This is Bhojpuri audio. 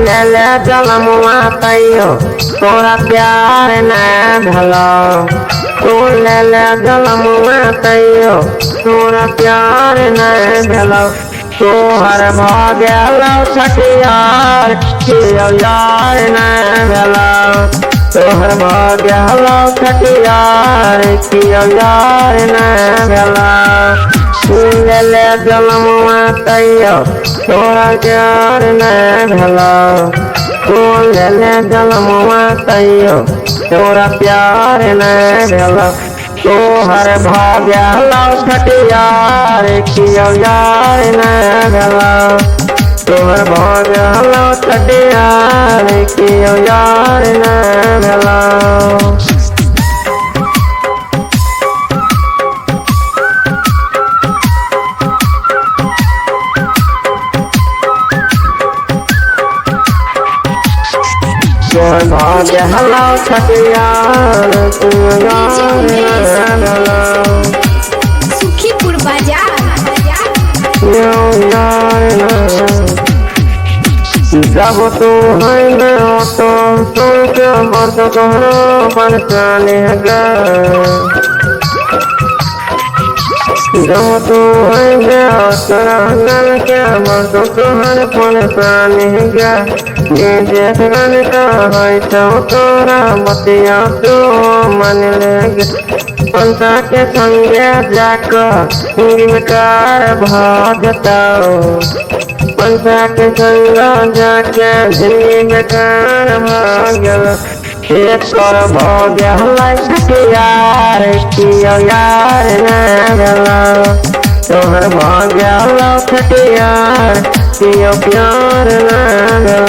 ले ले जलमुआ तैयो तोरा प्यार न भलो तू ले ले जलमुआ तैयो तोरा प्यार न भलो तोहर भाग्य छठियार कियो यार न भलो तोहर भाग्य छठियार कियो यार न भलो ले ले जलमुआ तैयो तोरा प्यार न भलो ले ले जलमुआ तैयो तोरा प्यार न भलो तोहर भाग्य छठियार कियो यार न भलो तोहर भाग्य छठियार कियो यार न भलो भाग्य छठियार सुखीपुर बाजार जब तू है तो के मर्द तोहरो परेशानी है जब तू है तोरा के मर्द तोहर परेशानी है देखन का है तो तोरा बतिया तू मन ले पंचा के संगे जाकर बेकार भागता पंचा के संग जाके जिंदगी बेकार भागल एक कर भाग्य छठियार कियो यार न भलो तोहर भाग्य छठियार कियो प्यार न भलो